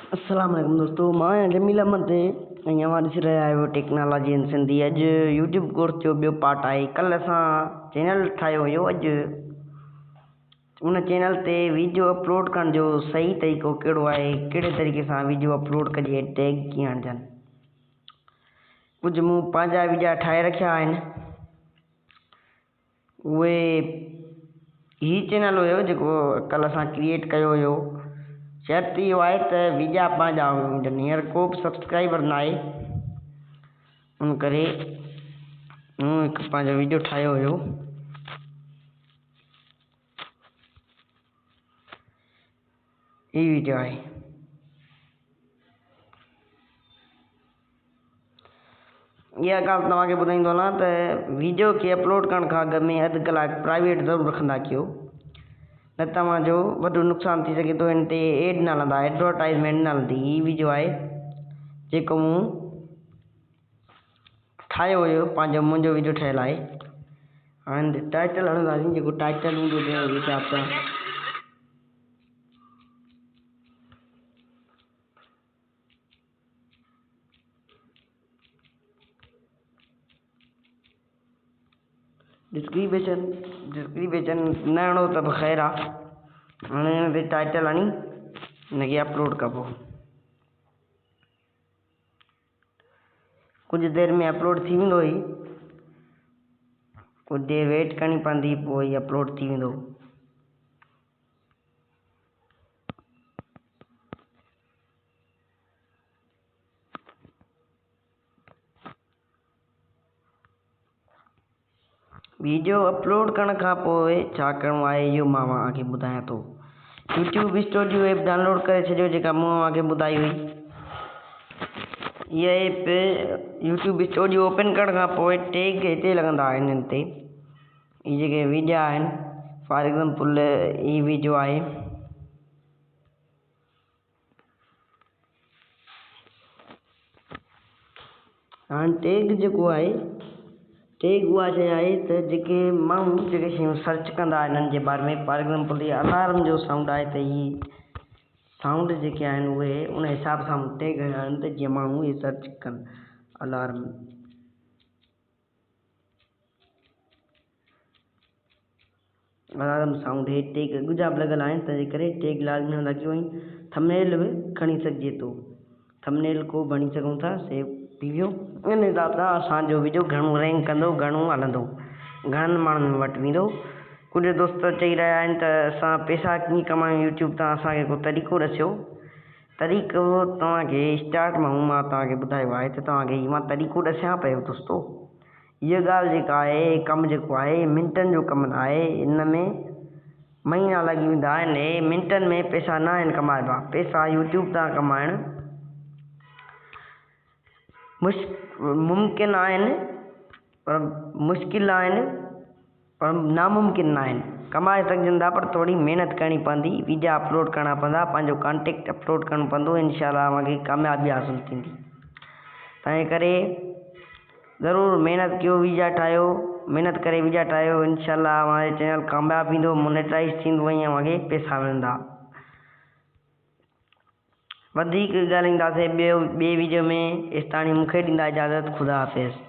अस्सलाम वालेकुम दोस्तों, मैं जमील अहमद अँ ॾिसी रहिया आहियो टेक्नोलॉजी इन सिंधी। अॼु यूट्यूब कोर्स जो ॿियो पार्ट आहे। कल्ह असां चैनल ठाहियो हुयो। अॼु उन चैनल ते वीडियो अपलोड करण जो सही तरीक़ो कहिड़ो आहे, कहिड़े तरीक़े सां वीडियो अपलोड कजे, टैग कीअं हणजनि। कुझु मूं पंहिंजा वीडिया ठाहे रखिया आहिनि। उहे ही चैनल हुयो जेको कल्ह असां क्रिएट कयो हुयो। शर्त इहो आहे त वीडिया पंहिंजा हुजनि, हींअर को बि सब्सक्राइबर न आहे। उन करे मूं हिकु पंहिंजो वीडियो ठाहियो हुयो। ही वीडियो आहे। इहा ॻाल्हि तव्हांखे ॿुधाईंदो हलां त वीडियो खे अपलोड करण खां अॻु में अधु कलाकु प्राइवेट ज़रूरु रखंदा कयो, न तव्हांजो वॾो नुक़सानु थी सघे थो। हिन ते एड न हलंदा, एडवर्टाइज़मेंट न हलंदी। ही वीडियो आहे जेको मूं ठाहियो हुयो, मुंहिंजो वीडियो ठहियलु आहे। हाणे टाइटल हणंदासीं, जेको टाइटल हूंदो जंहिं हिसाब सां डिस्क्रिप्शन न हणो त बि ख़ैरु आहे। हाणे हिन ते टाइटल हणी हिनखे अपलोड कबो। कुझु देरि में अपलोड थी वेंदो। ही कुझु देरि वेट करणी पवंदी, पोइ ही अपलोड थी वेंदो। वीडियो अपलोड करण खां पोइ छा करिणो आहे, इहो मां तव्हांखे ॿुधायां थो। यूट्यूब स्टूडियो ऐप डाउनलोड करे छॾियो, जेका मूं तव्हांखे ॿुधाई हुई। इहा ऐप यूट्यूब स्टूडियो ओपन करण खां पोइ टैग हिते लॻंदा आहिनि। हिन ते ही जेके वीडियो आहिनि, फॉर एग्ज़ाम्पल ही वीडियो आहे। हाणे टैग जेको आहे, टैग उहा शइ आहे त जेके माण्हू जेके शयूं सर्च कंदा आहिनि हिननि जे बारे में। फॉर एग्ज़ाम्पल ही अलार्म जो साउंड आहे, त ही साउंड जेके आहिनि उहे उन हिसाब सां टैग आहिनि त जीअं माण्हू इहे सर्च कनि। अलार्म साउंड हे टैग अॻिजा बि लॻल आहिनि, तंहिंजे करे टैग लाज़मी हूंदा। कयो ऐं थंबनेल बि खणी सघिजे थो। थंबनेल को बणी सघूं था, सेव थी वियो। इन हिसाब सां असांजो वीडियो घणो रैंक कंदो, घणो हलंदो, घणनि माण्हुनि वटि वेंदो। कुझु दोस्त चई रहिया आहिनि त असां पैसा कीअं कमायूं यूट्यूब तां, असांखे को तरीक़ो ॾसियो। तरीक़ो तव्हांखे स्टार्ट मां तव्हांखे ॿुधायो आहे त तव्हांखे मां तरीक़ो ॾसियां पियो दोस्तो। इहा ॻाल्हि जेका आहे, कमु जेको आहे, मिंटनि जो कमु न आहे। इन में महीना लॻी वेंदा आहिनि। हे मिंटनि में पैसा न आहिनि कमाइबा। पैसा यूट्यूब तां कमाइण मुमकिन आहिनि, पर मुश्किल आहिनि, पर नामुमकिन न आहिनि। कमाए सघजनि था, पर थोरी महिनत करणी पवंदी। वीडियो अपलोड करणा पवंदा, पंहिंजो कॉन्टेक्ट अपलोड करणो पवंदो। इनशाअल्लाह तव्हांखे कामयाबी हासिलु थींदी। तंहिं करे ज़रूरु महिनत कयो, वीडियो ठाहियो, महिनत करे वीडियो ठाहियो। इनशाअल्लाह हमारे चैनल कामयाबु थींदो, मोनेटाइज़ थींदो ऐं तव्हांखे पैसा मिलंदा। वधीक ॻाल्हाईंदासीं ॿिए वीडियो में। एसिताणी मूंखे ॾींदा इजाज़त। ख़ुदा हाफ़िज़।